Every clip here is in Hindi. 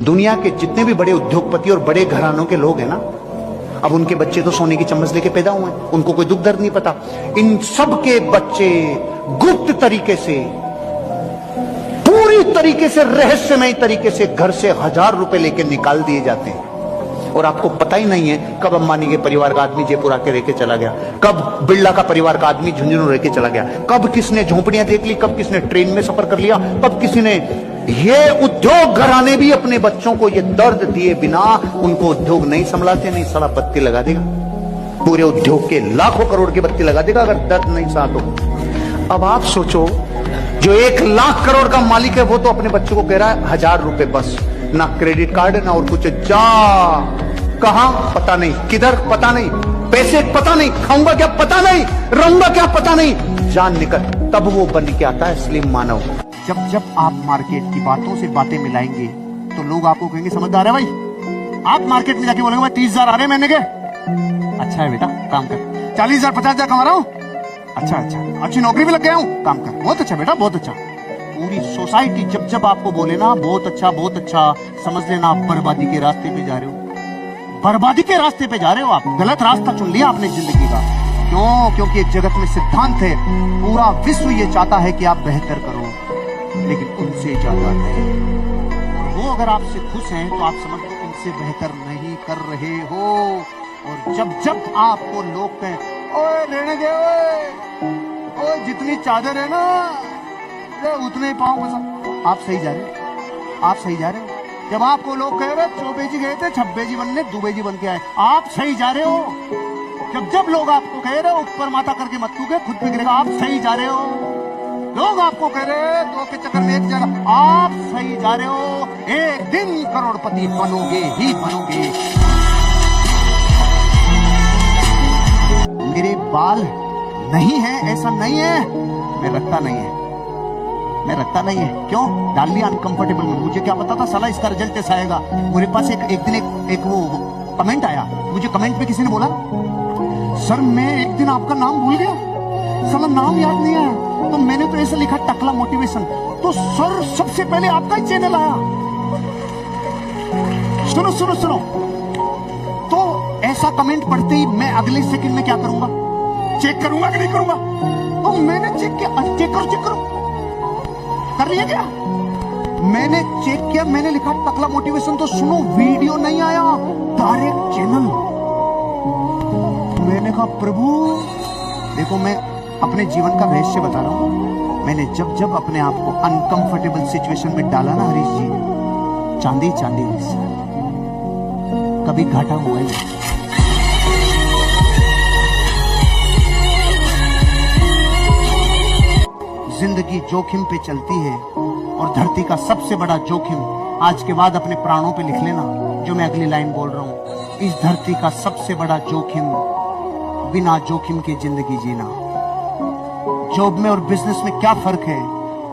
दुनिया के जितने भी बड़े उद्योगपति और बड़े घरानों के लोग हैं ना, अब उनके बच्चे तो सोने की चम्मच लेके पैदा हुए हैं, उनको कोई दुख दर्द नहीं पता। इन सब के बच्चे गुप्त तरीके से, पूरी तरीके से, रहस्यमय तरीके से घर से 1000 रुपए लेके निकाल दिए जाते हैं और आपको पता ही नहीं है कब अंबानी के परिवार का आदमी जयपुर आके रह के चला गया, कब बिरला का परिवार का आदमी झुंझुनू रह के चला गया, कब किसने झोंपड़ियां देख ली, कब किसने ट्रेन में सफर कर लिया, कब किसी ने। ये उद्योग घराने भी अपने बच्चों को ये दर्द दिए बिना उनको उद्योग नहीं संभलाते। नहीं साला बत्ती लगा देगा, पूरे उद्योग के लाखों करोड़ की बत्ती लगा देगा अगर दर्द नहीं साथ हो। अब आप सोचो, जो 1 लाख करोड़ का मालिक है वो तो अपने बच्चों को कह रहा है 1000 रुपए बस, ना क्रेडिट कार्ड ना और कुछ। जा कहां पता नहीं, किधर पता नहीं, पैसे पता नहीं, खाऊंगा क्या पता नहीं, रहूंगा क्या पता नहीं, जान निकल। तब वो बन के आता है स्लिम मानव। जब जब आप मार्केट की बातों से बातें मिलाएंगे तो लोग आपको कहेंगे समझदार है भाई। आप मार्केट में जाके बोलेंगे भाई 30,000 आ रहे हैं महीने के, अच्छा है बेटा काम कर। 40,000 50,000 कमा रहा हूँ, अच्छा अच्छा, अच्छी नौकरी भी लग गया हूँ, काम कर, बहुत अच्छा बेटा बहुत अच्छा। पूरी सोसाइटी जब जब आपको बोले ना बहुत अच्छा, समझ लेना आप बर्बादी के रास्ते पे जा रहे हो, बर्बादी के रास्ते पे जा रहे हो। आप गलत रास्ता चुन लिया आपने जिंदगी का। क्यों? क्योंकि एक जगत में सिद्धांत है, पूरा विश्व ये चाहता है कि आप बेहतर करो, लेकिन उनसे ज्यादा नहीं। वो अगर आपसे खुश हैं तो आप समझ लो उनसे बेहतर नहीं कर रहे हो। और जब जब आपको लोग कहें ओए लेने दे, ओए जितनी चादर है ना उतने ही पाँव बसा, आप सही जा रहे हो, आप सही जा रहे हो। जब आपको लोग कह रहे चौबे जी गए थे छब्बे जी बनने, दुबे जी बन के आए, आप सही जा रहे हो। जब जब लोग आपको कह रहे ऊपर माथा करके मत तूगे खुद पे गिरेगा, आप सही जा रहे हो। लोग आपको कह रहे दो के चक्कर में एक जगह, आप सही जा रहे हो। एक दिन करोड़पति बनोगे ही बनोगे। मेरे बाल नहीं है ऐसा नहीं है, मैं रखता नहीं है, मैं रखता नहीं है। क्यों? डाल लिया अनकंफर्टेबल में। मुझे क्या पता था साला इसका रिजल्ट ऐसा आएगा। मेरे पास एक दिन एक वो कमेंट आया, मुझे कमेंट पे किसी ने बोला सर मैं एक दिन आपका नाम भूल गया, साला नाम याद नहीं आया, तो मैंने तो ऐसा लिखा टकला मोटिवेशन, तो सर सबसे पहले आपका ही चैनल आया। सुनो सुनो सुनो, तो ऐसा कमेंट पढ़ते ही मैं अगले सेकंड में क्या करूंगा? चेक करूंगा कि नहीं करूंगा? तो मैंने चेक किया, चेक करो कर लिया क्या? मैंने चेक किया, मैंने लिखा टकला मोटिवेशन, तो सुनो वीडियो नहीं आया, डायरेक्ट चैनल। मैंने कहा प्रभु देखो, मैं अपने जीवन का रहस्य बता रहा हूं। मैंने जब जब अपने आप को अनकंफर्टेबल सिचुएशन में डाला ना हरीश जी, चांदी चांदी कभी घाटा हुआ ही नहीं। जिंदगी जोखिम पे चलती है और धरती का सबसे बड़ा जोखिम, आज के बाद अपने प्राणों पे लिख लेना जो मैं अगली लाइन बोल रहा हूं। इस धरती का सबसे बड़ा जोखिम बिना जोखिम के जिंदगी जीना। जॉब में और बिजनेस में क्या फर्क है?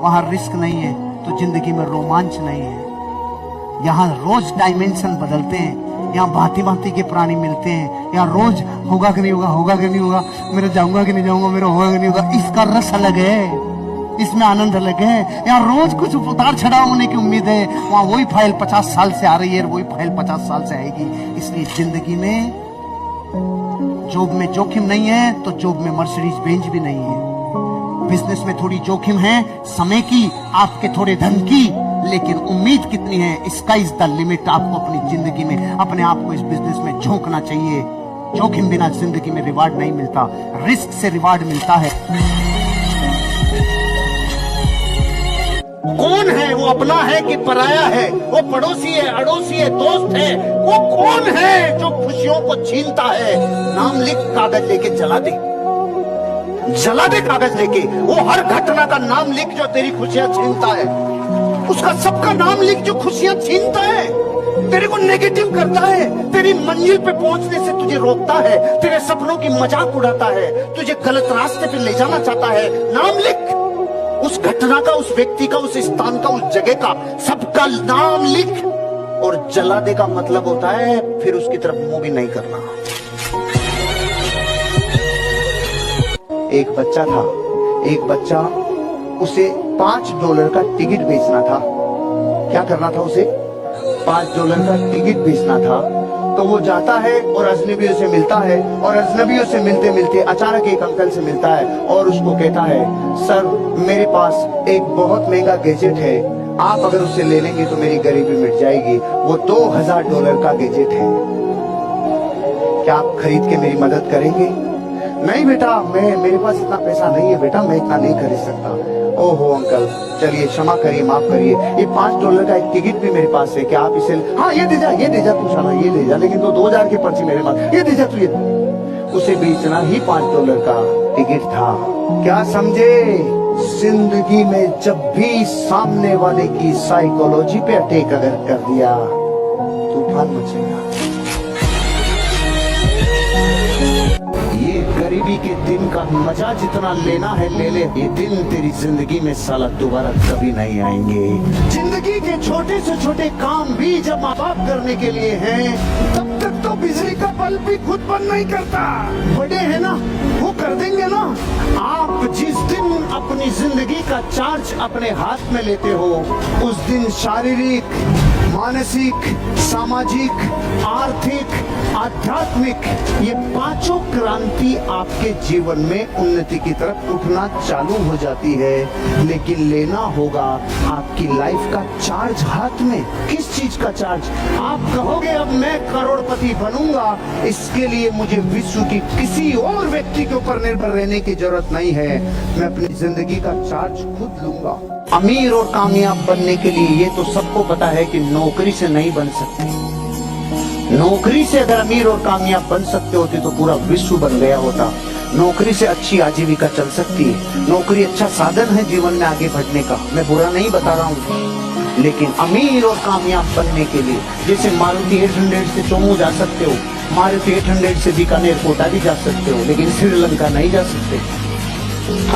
वहां रिस्क नहीं है तो जिंदगी में रोमांच नहीं है। यहाँ रोज डायमेंशन बदलते हैं, यहाँ भांति भांति के प्राणी मिलते हैं, यहाँ रोज होगा कि नहीं होगा, होगा कि नहीं होगा, मेरा जाऊंगा कि नहीं जाऊंगा, मेरा होगा कि नहीं होगा। इसका रस अलग है, इसमें आनंद अलग है। यहाँ रोज कुछ उतार चढ़ाव होने की उम्मीद है, वहां वही फाइल 50 साल से आ रही है, वही फाइल 50 साल से आएगी। इसलिए जिंदगी में जॉब में जोखिम नहीं है तो जॉब में मर्सिडीज बेंज भी नहीं है। बिजनेस में थोड़ी जोखिम है, समय की, आपके थोड़े धन की, लेकिन उम्मीद कितनी है? Sky is the limit. आपको अपनी जिंदगी में अपने आप को इस बिजनेस में झोंकना चाहिए। जोखिम बिना जिंदगी में रिवार्ड नहीं मिलता, रिस्क से रिवार्ड मिलता है। कौन है वो? अपना है कि पराया है? वो पड़ोसी है, अड़ोसी है, दोस्त है? वो कौन है जो खुशियों को छीनता है? नाम लिख, कागज लेके जला दे, जला दे कागज लेके। वो हर घटना का नाम लिख जो तेरी खुशियां छीनता है, उसका सबका नाम लिख जो खुशियां छीनता है, तेरे को नेगेटिव करता है, तेरी मंजिल पे पहुंचने से तुझे रोकता है, तेरे सपनों की मजाक उड़ाता है, तुझे गलत रास्ते पे ले जाना चाहता है। नाम लिख, उस घटना का, उस व्यक्ति का, उस स्थान का, उस जगह का, सबका नाम लिख और जला दे का मतलब होता है फिर उसकी तरफ मुंह भी नहीं करना। एक बच्चा था, एक बच्चा, उसे $5 का टिकट बेचना था। क्या करना था उसे? $5 का टिकट बेचना था। तो वो जाता है और अजनबियों से मिलता है, और अजनबियों से मिलते मिलते अचानक एक अंकल से मिलता है और उसको कहता है, सर मेरे पास एक बहुत महंगा गैजेट है, आप अगर उसे ले लेंगे तो मेरी गरीबी मिट जाएगी। वो $2000 का गैजेट है, क्या आप खरीद के मेरी मदद करेंगे? नहीं बेटा, मेरे पास इतना पैसा नहीं है बेटा, मैं इतना नहीं खरीद सकता। ओहो अंकल, चलिए क्षमा करिए, माफ करिए, ये $5 का एक टिकट भी मेरे पास है, क्या आप इसे, हाँ ये दे जा तू साला, ये ले जा, लेकिन तो 2000 की पर्ची मेरे पास, ये दे जा तू, ये। उसे बेचना ही $5 का टिकट था। क्या समझे? जिंदगी में जब भी सामने वाले की साइकोलॉजी पे अटैक अगर कर दिया, तूफान मचेगा। ये गरीबी के दिन का मजा जितना लेना है ले ले, ये दिन तेरी जिंदगी में साला दोबारा कभी नहीं आएंगे। जिंदगी के छोटे से छोटे काम भी जब माँ बाप करने के लिए हैं, तब तक तो बिजली का बल्ब भी खुद बंद नहीं करता। बड़े हैं ना, वो कर देंगे ना। आप जिस दिन अपनी जिंदगी का चार्ज अपने हाथ में लेते हो, उस दिन शारीरिक, मानसिक, सामाजिक, आर्थिक, आध्यात्मिक, ये पांचों क्रांति आपके जीवन में उन्नति की तरफ उठना चालू हो जाती है। लेकिन लेना होगा आपकी लाइफ का चार्ज हाथ में। किस चीज का चार्ज? आप कहोगे अब मैं करोड़पति बनूंगा, इसके लिए मुझे विश्व की किसी और व्यक्ति के ऊपर निर्भर रहने की जरूरत नहीं है, मैं अपनी जिंदगी का चार्ज खुद लूंगा। अमीर और कामयाब बनने के लिए ये तो सबको पता है कि नौकरी से नहीं बन सकते। नौकरी से अगर अमीर और कामयाब बन सकते होते तो पूरा विश्व बन गया होता। नौकरी से अच्छी आजीविका चल सकती है, नौकरी अच्छा साधन है जीवन में आगे बढ़ने का, मैं बुरा नहीं बता रहा हूँ। लेकिन अमीर और कामयाब बनने के लिए, जैसे मारुति 800 से चोमू जा सकते हो, मारुति 800 से बीकानेर कोटा भी जा सकते हो, लेकिन श्रीलंका नहीं जा सकते,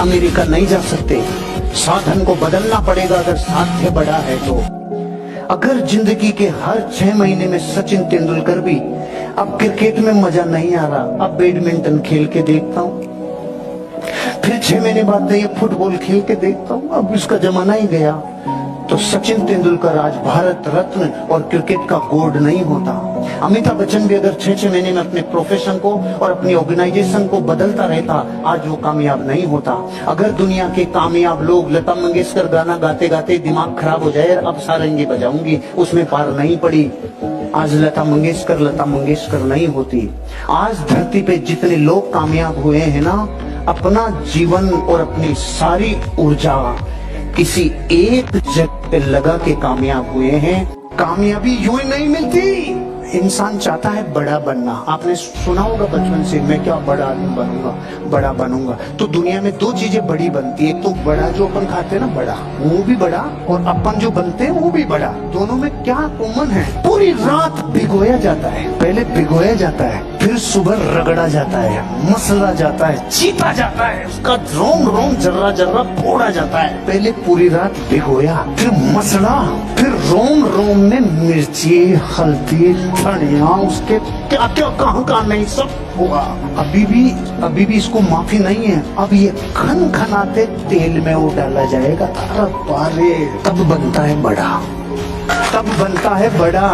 अमेरिका नहीं जा सकते। साधन को बदलना पड़ेगा अगर साध्य बड़ा है तो। अगर जिंदगी के हर 6 महीने में सचिन तेंदुलकर भी, अब क्रिकेट में मजा नहीं आ रहा, अब बैडमिंटन खेल के देखता हूँ, फिर 6 महीने बाद ये फुटबॉल खेल के देखता हूँ, अब इसका जमाना ही गया, तो सचिन तेंदुलकर आज भारत रत्न और क्रिकेट का गोल्ड नहीं होता। अमिताभ बच्चन भी अगर 6-6 महीने में अपने प्रोफेशन को और अपनी ऑर्गेनाइजेशन को बदलता रहता, आज वो कामयाब नहीं होता। अगर दुनिया के कामयाब लोग, लता मंगेशकर गाना गाते गाते दिमाग खराब हो जाए, अब सारंगी बजाऊंगी, उसमें पार नहीं पड़ी, आज लता मंगेशकर नहीं होती। आज धरती पे जितने लोग कामयाब हुए हैं ना, अपना जीवन और अपनी सारी ऊर्जा किसी एक जगह पे लगा के कामयाब हुए हैं। कामयाबी यूं ही नहीं मिलती। इंसान चाहता है बड़ा बनना। आपने सुना होगा बचपन से, मैं क्या बड़ा आदमी बनूंगा, बड़ा बनूंगा। तो दुनिया में 2 चीजें बड़ी बनती है, एक तो बड़ा जो अपन खाते हैं ना, बड़ा, वो भी बड़ा, और अपन जो बनते हैं वो भी बड़ा। दोनों में क्या कॉमन है? पूरी रात भिगोया जाता है, पहले भिगोया जाता है, फिर सुबह रगड़ा जाता है, मसला जाता है, चीता जाता है, उसका रोम रोम जर्रा जर्रा फोड़ा जाता है। पहले पूरी रात भिगोया, फिर मसला, फिर रोम रोम में मिर्ची, हल्दी, धनिया, उसके क्या क्या कहाँ नहीं सब हुआ। अभी भी इसको माफी नहीं है। अब ये खन खनाते तेल में वो डाला जाएगा, तब बनता है बड़ा, तब बनता है बड़ा।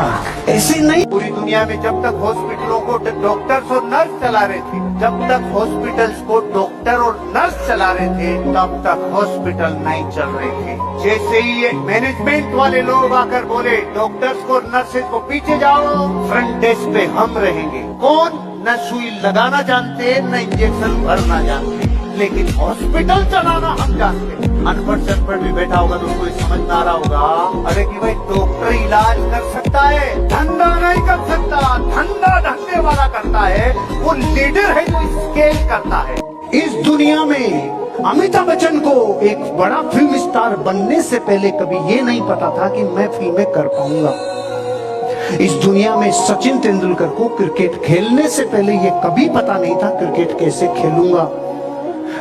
ऐसे नहीं। पूरी दुनिया में जब तक हॉस्पिटलों को डॉक्टर्स और नर्स चला रहे थे, जब तक हॉस्पिटल्स को डॉक्टर और नर्स चला रहे थे, तब तक हॉस्पिटल नहीं चल रहे थे। जैसे ही ये मैनेजमेंट वाले लोग आकर बोले डॉक्टर्स को, नर्सेज को पीछे जाओ, फ्रंट डेस्क पे हम रहेंगे। कौन? न सुई लगाना जानते, न इंजेक्शन भरना जानते, लेकिन हॉस्पिटल चलाना हम जानते। अनपढ़ चनपढ़ भी बैठा होगा तो उसको समझ में आ रहा होगा, अरे कि भाई डॉक्टर इलाज कर सकता है, धंधा नहीं कर सकता। धंधा धंधे वाला करता है, वो लीडर है जो स्केल करता है। इस दुनिया में अमिताभ बच्चन को एक बड़ा फिल्म स्टार बनने से पहले कभी ये नहीं पता था कि मैं फिल्में कर पाऊंगा। इस दुनिया में सचिन तेंदुलकर को क्रिकेट खेलने से पहले ये कभी पता नहीं था क्रिकेट कैसे खेलूंगा।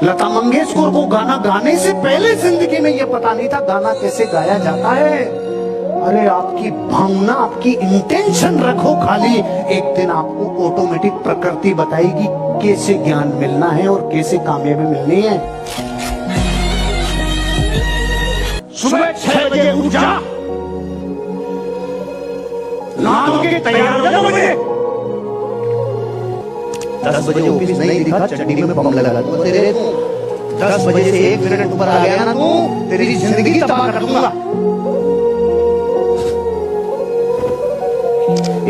लता मंगेशकर को गाना गाने से पहले जिंदगी में ये पता नहीं था गाना कैसे गाया जाता है। अरे आपकी भावना, आपकी इंटेंशन रखो खाली, एक दिन आपको ऑटोमेटिक प्रकृति बताएगी कैसे ज्ञान मिलना है और कैसे कामयाबी मिलनी है। सुबह 6 बजे उठ जा, नहा के तैयार हो जाओ मुझे। 10 बजे ऑफिस नहीं दिखा, चड्डी में बम लगा दूंगा तेरे को। 10 बजे से 1 मिनट ऊपर आ गया ना तू, तेरी जिंदगी तबाह कर दूंगा।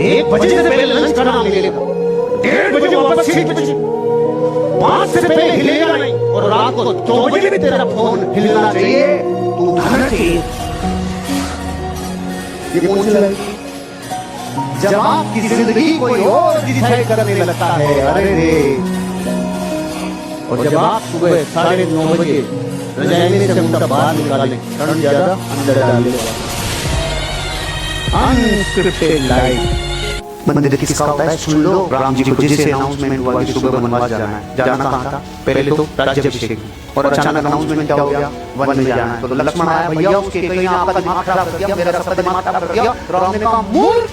1 बजे से पहले लंच करना मिलेगा, 1:30 बजे वापस 6 बजे, 5 से पहले हिलेगा नहीं, और रात को 2 बजे भी तेरा फोन हिलना चाहिए, तू उठाना चाहिए। ये कौन सी लड़ाई? जब आपकी जिंदगी कोई और डिसाइड करने लगता है, अरे रे। और जब आप सुबह 9:30 बजे रजाई से मुंडा बाहर निकालें, ठंड ज्यादा अंदर डालने वाला अनस्क्रिप्टेड लाइफ। मंदिर किसका होता है सुन लो। राम जी को जिससे अनाउंसमेंट हुआ कि सुबह वनवास जाना है, जाना कहाँ था? पहले तो राज्याभिषेक, और अचानक अनाउंसमेंट क्या हो गया? वन में जाना है। तो लक्ष्मण आया, भैया उसके कहीं आपका दिमाग खराब कर दिया, मेरा सबका दिमाग खराब कर दिया। राम ने कहा, मूर्ख,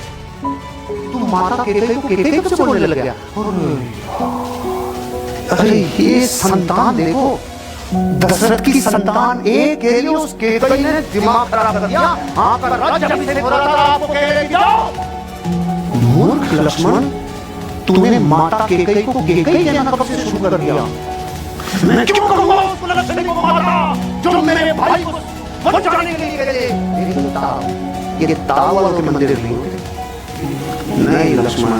तू माता केकई को केकई कब से बोलने लग गया? अरे ये संतान देखो, दशरथ की संतान एक के लिए उस केकई ने दिमाग खराब कर दिया। आपका राज्याभिषेक हो रहा था, आपको केकई जाओ। मूर्ख लक्ष्मण, तूने माता केकई को केकई कहना कब से शुरू कर दिया? मैं क्यों करूंगा उसको लक्ष्मण को माता, जो मेरे भाई को बचाने के लिए गए? ये ताव वालों के मंदिर नहीं लक्ष्मण,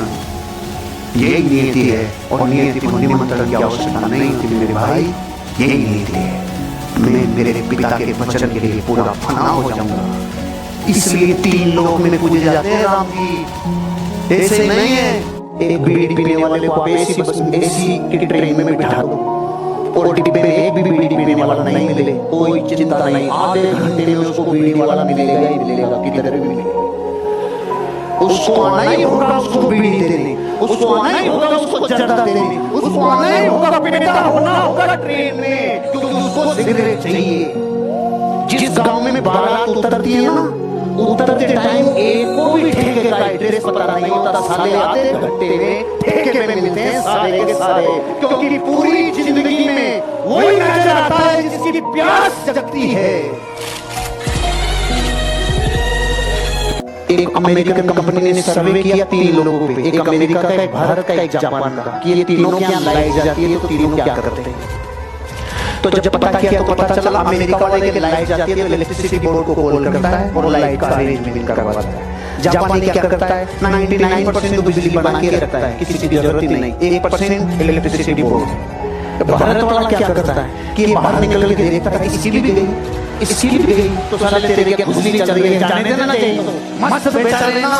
यही नियति है, और नियति को निमंत्रण की आवश्यकता नहीं थी मेरे भाई, यही नियति है। मैं मेरे पिता के वचन के लिए पूरा फना हो जाऊंगा, इसलिए 3 लोग में पूजे जाते हैं राम जी। ऐसे नहीं है एक बीड़ी पीने वाले को एसी बस एसी की ट्रेन में बिठा दो और डिब्बे में एक भी बीड़ी पीने वाला नहीं मिले, कोई चिंता नहीं, आधे घंटे में उसको बीड़ी वाला मिलेगा ही मिलेगा, किधर भी मिलेगा। उसको आना ही होगा उसको बीड़ी देने, उसको आना ही होगा उसको जर्दा देने, उसको आना ही होगा पेटा होना होगा ट्रेन में, क्योंकि उसको सिगरेट चाहिए। जिस गांव में बारात उतरती है ना, उतरते टाइम एक को भी ठेके का एड्रेस पता नहीं होता, साले आधे घंटे में ठेके पे मिलते हैं सारे के सारे, क्योंकि पूरी जिंदगी में वही नजर आता है जिसकी प्यास जगती है। एक अमेरिकन कंपनी ने सर्वे किया 3 लोगों पे, एक अमेरिका का, एक भारत का, एक जापान का, कि ये तीनों क्या लाई जाती है, तो तीनों क्या करते हैं। तो जब पता किया तो पता चला अमेरिका वाले की लाइट जाती है तो इलेक्ट्रिसिटी बोर्ड को कॉल करता है और लाइट का अरेंजमेंट करवाता है। जापानी क्या करता है? 99% तो बिजली बना के रखता है, किसी की जरूरत ही नहीं, 1% इलेक्ट्रिसिटी बोर्ड। भारत वाला क्या करता है कि बाहर निकल के देखता है कि स्लीप गई, स्लीप गई तो साले तेरे क्या खुशी चल रही है, जाने देना चाहिए, मस्त बैठा रहना।